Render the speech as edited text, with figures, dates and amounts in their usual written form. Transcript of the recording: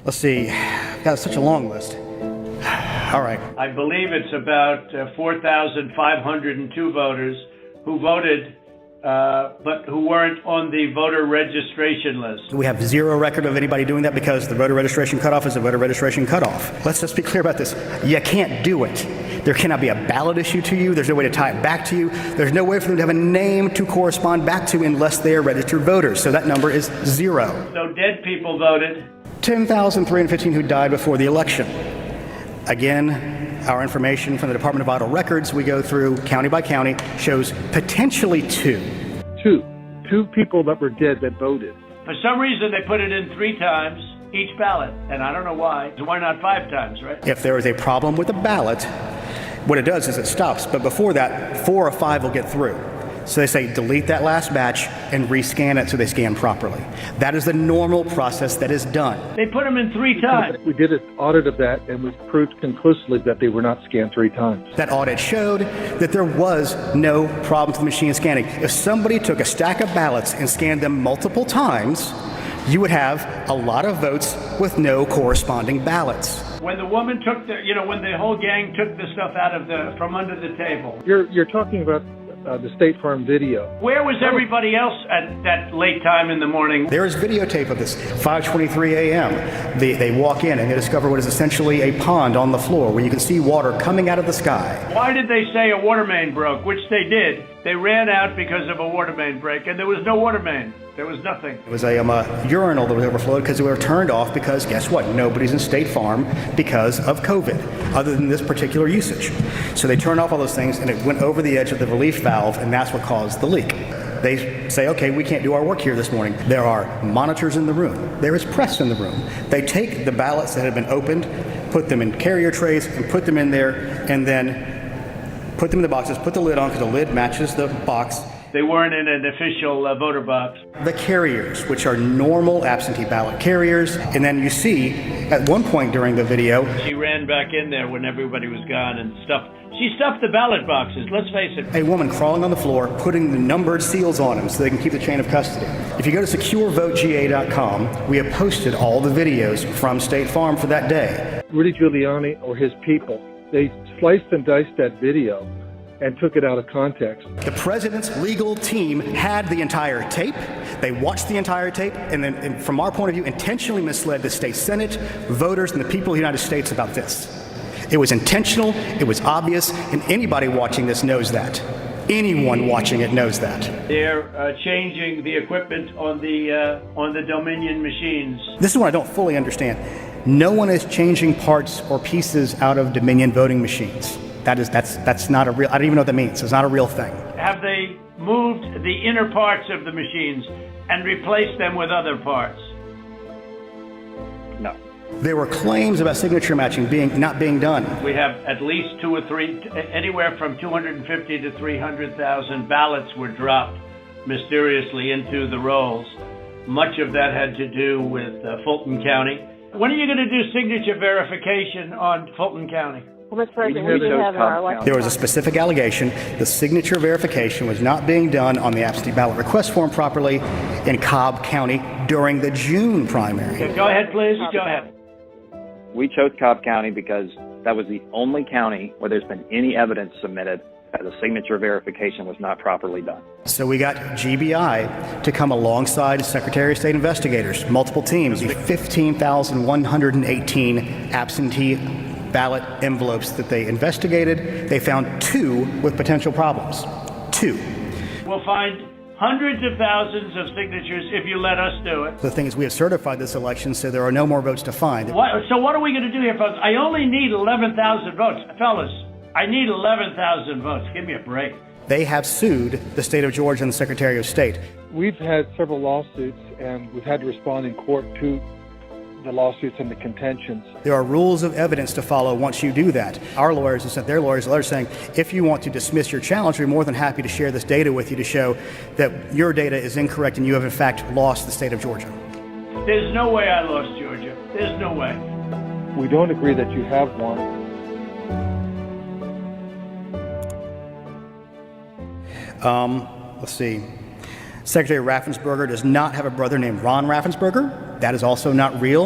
Let's see, got such a long list. All right. I believe it's about 4,502 voters who voted, but who weren't on the voter registration list. We have zero record of anybody doing that because the voter registration cutoff is a voter registration cutoff. Let's just be clear about this. You can't do it. There cannot be a ballot issue to you. There's no way to tie it back to you. There's no way for them to have a name to correspond back to unless they are registered voters. So that number is zero. So dead people voted. 10,315 who died before the election. Again, our information from the Department of Vital Records, we go through county by county, shows potentially two. Two people that were dead that voted. For some reason, they put it in 3 times each ballot, and I don't know why. Why not 5 times, right? If there is a problem with the ballot, what it does is it stops. But before that, 4 or 5 will get through. So they say delete that last batch and rescan it so they scan properly. That is the normal process that is done. They put them in 3 times. We did an audit of that, and we proved conclusively that they were not scanned 3 times. That audit showed that there was no problem with the machine scanning. If somebody took a stack of ballots and scanned them multiple times, you would have a lot of votes with no corresponding ballots. When the woman took when the whole gang took the stuff out of from under the table. You're talking about the State Farm video. Where was everybody else at that late time in the morning? There is videotape of this. 5:23 a.m. They walk in and they discover what is essentially a pond on the floor where you can see water coming out of the sky. Why did they say a water main broke? Which they did. They ran out because of a water main break, and there was no water main. There was nothing. It was a urinal that was overflowed because they were turned off because, guess what? Nobody's in State Farm because of COVID, other than this particular usage. So they turned off all those things, and it went over the edge of the relief valve, and that's what caused the leak. They say, okay, we can't do our work here this morning. There are monitors in the room. There is press in the room. They take the ballots that have been opened, put them in carrier trays, and put them in there, and then put them in the boxes, put the lid on because the lid matches the box. They weren't in an official voter box. The carriers, which are normal absentee ballot carriers, and then you see at one point during the video, she ran back in there when everybody was gone and stuffed. She stuffed the ballot boxes, let's face it. A woman crawling on the floor, putting the numbered seals on them so they can keep the chain of custody. If you go to securevotega.com, we have posted all the videos from State Farm for that day. Rudy Giuliani or his people, they sliced and diced that video and took it out of context. The president's legal team had the entire tape. They watched the entire tape and then, from our point of view, intentionally misled the state Senate, voters, and the people of the United States about this. It was intentional, it was obvious, and anybody watching this knows that. Anyone watching it knows that. They're changing the equipment on the Dominion machines. This is what I don't fully understand. No one is changing parts or pieces out of Dominion voting machines. That's not a real, I don't even know what that means. It's not a real thing. Have they moved the inner parts of the machines and replaced them with other parts? No. There were claims about signature matching not being done. We have at least 2 or 3, anywhere from 250 to 300,000 ballots were dropped mysteriously into the rolls. Much of that had to do with Fulton County. When are you going to do signature verification on Fulton County? Well, Mr. President, we do have our election. There was a specific allegation the signature verification was not being done on the absentee ballot request form properly in Cobb County during the June primary. Okay, go ahead, please. Go ahead. We chose Cobb County because that was the only county where there's been any evidence submitted that the signature verification was not properly done. So we got GBI to come alongside Secretary of State investigators, multiple teams, 15,118 absentee ballot envelopes that they investigated. They found 2 with potential problems. 2. We'll find hundreds of thousands of signatures if you let us do it. The thing is, we have certified this election, so there are no more votes to find. So what are we going to do here, folks? I only need 11,000 votes. Fellas, I need 11,000 votes. Give me a break. They have sued the state of Georgia and the Secretary of State. We've had several lawsuits, and we've had to respond in court to the lawsuits and the contentions. There are rules of evidence to follow once you do that. Our lawyers have sent their lawyers a letter saying, if you want to dismiss your challenge, we're more than happy to share this data with you to show that your data is incorrect and you have in fact lost the state of Georgia. There's no way I lost Georgia. There's no way. We don't agree that you have one. Let's see. Secretary Raffensperger does not have a brother named Ron Raffensperger. That is also not real.